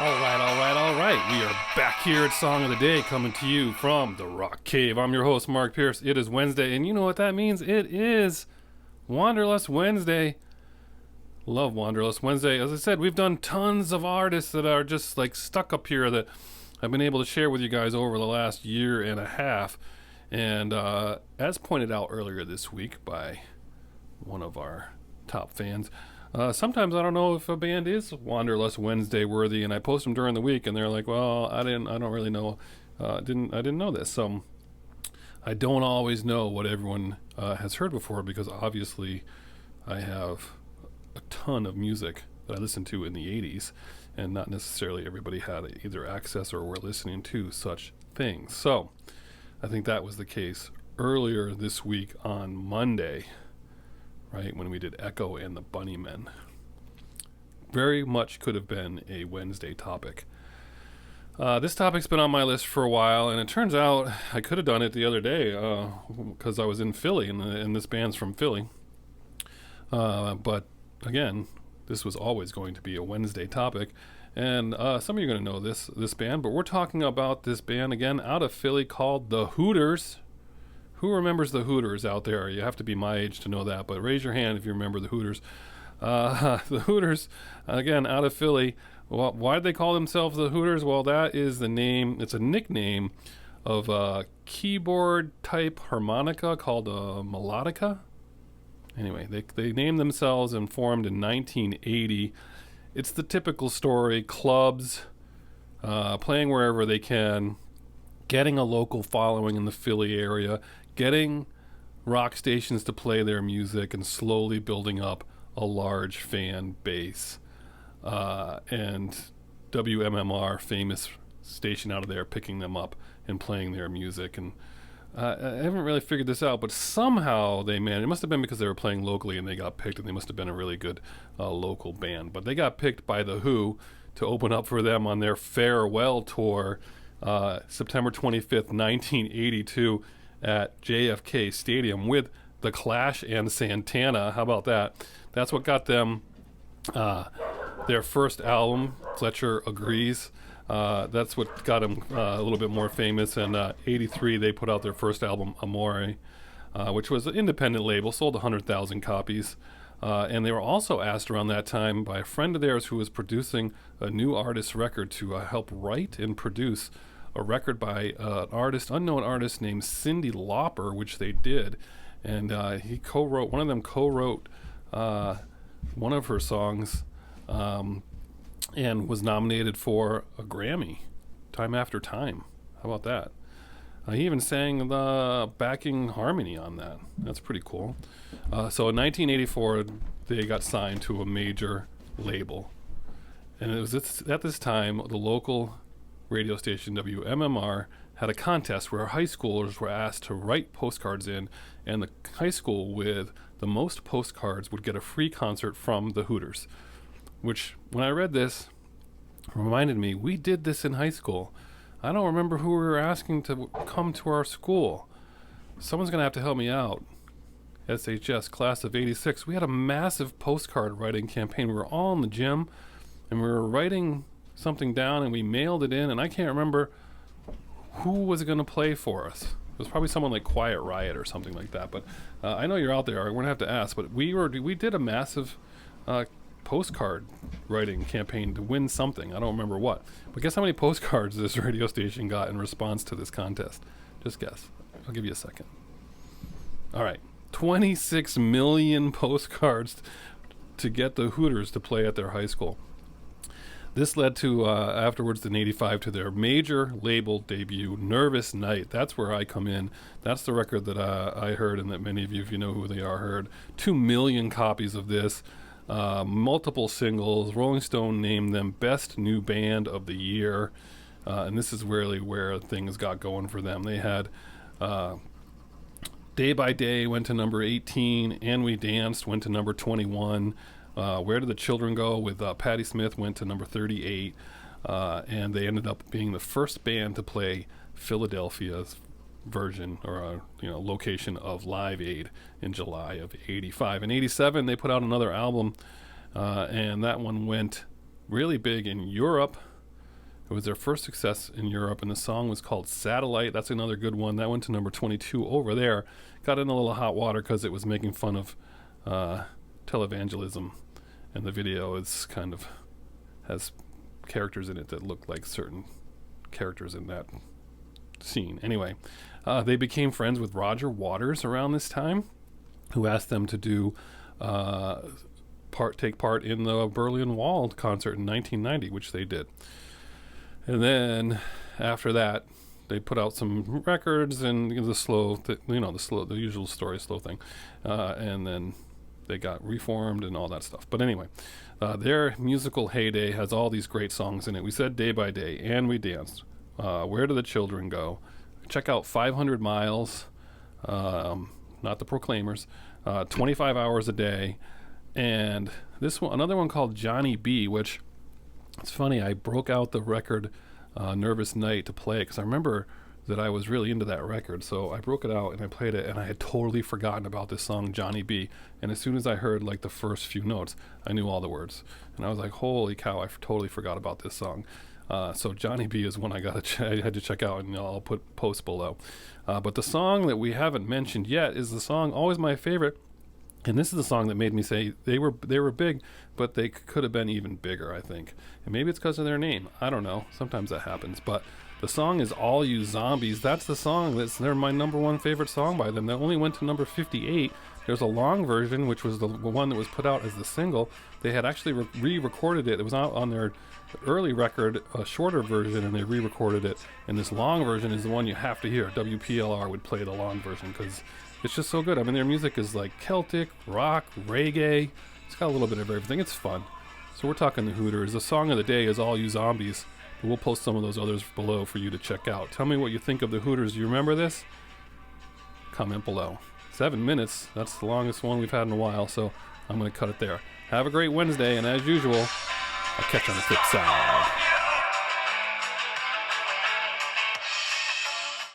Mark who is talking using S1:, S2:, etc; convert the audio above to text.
S1: All right. We are back here at Song of the Day, coming to you from the Rock Cave. I'm your host, Mark Pierce. It is Wednesday, and you know what that means? It is Wanderlust Wednesday. Love Wanderlust Wednesday. As I said, we've done tons of artists that are just like stuck up here that I've been able to share with you guys over the last year and a half. And as pointed out earlier this week by one of our top fans, sometimes I don't know if a band is Wanderlust Wednesday worthy, and I post them during the week, and they're like, "Well, I don't really know, I didn't know this." So I don't always know what everyone has heard before, because obviously I have a ton of music that I listened to in the '80s, and not necessarily everybody had either access or were listening to such things. So I think that was the case earlier this week on Monday, right, when we did Echo and the Bunnymen. Very much could have been a Wednesday topic. This topic's been on my list for a while, and it turns out I could have done it the other day because I was in Philly, and this band's from Philly. But again, this was always going to be a Wednesday topic, and some of you are going to know this band, but we're talking about this band again out of Philly called the Hooters. Who remembers the Hooters out there? You have to be my age to know that, but raise your hand if you remember the Hooters. The Hooters, again, out of Philly. Well, why did they call themselves the Hooters? Well, that is the name. It's a nickname of a keyboard-type harmonica called a melodica. Anyway, they named themselves and formed in 1980. It's the typical story: clubs, playing wherever they can, getting a local following in the Philly area, getting rock stations to play their music, and slowly building up a large fan base. And WMMR, famous station out of there, picking them up and playing their music. And I haven't really figured this out, but somehow they managed. It must have been because they were playing locally and they got picked, and they must have been a really good local band. But they got picked by The Who to open up for them on their farewell tour, September 25th, 1982, at JFK Stadium with The Clash and Santana. How about that? That's what got them their first album, Fletcher Agrees. That's what got them a little bit more famous. And 83, they put out their first album, Amore, which was an independent label, sold 100,000 copies. And they were also asked around that time by a friend of theirs who was producing a new artist record to help write and produce a record by an unknown artist named Cyndi Lauper, which they did. And one of them co-wrote one of her songs, and was nominated for a Grammy, Time After Time. How about that? He even sang the backing harmony on that. That's pretty cool. So in 1984, they got signed to a major label. And it was at this time, the local radio station, WMMR, had a contest where high schoolers were asked to write postcards in, and the high school with the most postcards would get a free concert from the Hooters. Which, when I read this, reminded me, we did this in high school. I don't remember who we were asking to come to our school. Someone's going to have to help me out. SHS, class of 86. We had a massive postcard writing campaign. We were all in the gym, and we were writing something down, and we mailed it in, and I can't remember who was going to play for us. It was probably someone like Quiet Riot or something like that. But I know you're out there. We're going to have to ask. But we did a massive postcard writing campaign to win something. I don't remember what. But guess how many postcards this radio station got in response to this contest? Just guess. I'll give you a second. All right. 26 million postcards to get the Hooters to play at their high school. This led to, afterwards in 85, to their major label debut, Nervous Night. That's where I come in. That's the record that I heard, and that many of you, if you know who they are, heard. 2 million copies of this. Multiple singles. Rolling Stone named them Best New Band of the Year. And this is really where things got going for them. They had Day by Day went to number 18. And We Danced went to number 21. Where Did the Children Go with Patti Smith went to number 38. And they ended up being the first band to play Philadelphia's version or location of Live Aid in July of 85. In 87 they put out another album, and that one went really big in Europe. It was their first success in Europe, and the song was called Satellite. That's another good one. That went to number 22 over there. Got in a little hot water because it was making fun of televangelism, and the video is kind of has characters in it that look like certain characters in that scene. Anyway, they became friends with Roger Waters around this time, who asked them to do take part in the Berlin Wall concert in 1990, which they did. And then after that, they put out some records and the usual story, slow thing, and then they got reformed and all that stuff. But anyway, their musical heyday has all these great songs in it. We said Day by Day, and We Danced. Where Do the Children Go? Check out 500 Miles, not the Proclaimers, 25 Hours a Day, and this one, another one called Johnny B, which it's funny, I broke out the record Nervous Night to play it because I remember that I was really into that record, so I broke it out and I played it, and I had totally forgotten about this song Johnny B, and as soon as I heard like the first few notes, I knew all the words, and I was like, holy cow, I totally forgot about this song. So Johnny B is one I had to check out, and I'll put posts below. But the song that we haven't mentioned yet is the song always my favorite, and this is the song that made me say they were big, but they could have been even bigger, I think. And maybe it's because of their name. I don't know. Sometimes that happens. But the song is All You Zombies. That's the song. They're my number one favorite song by them. They only went to number 58. There's a long version, which was the one that was put out as the single. They had actually re-recorded it. It was out on their early record, a shorter version, and they re-recorded it. And this long version is the one you have to hear. WPLR would play the long version because it's just so good. I mean, their music is like Celtic, rock, reggae. It's got a little bit of everything. It's fun. So we're talking the Hooters. The song of the day is All You Zombies. We'll post some of those others below for you to check out. Tell me what you think of the Hooters. You remember this? Comment below. 7 minutes. That's the longest one we've had in a while, so I'm going to cut it there. Have a great Wednesday, and as usual, I'll catch you on the flip side.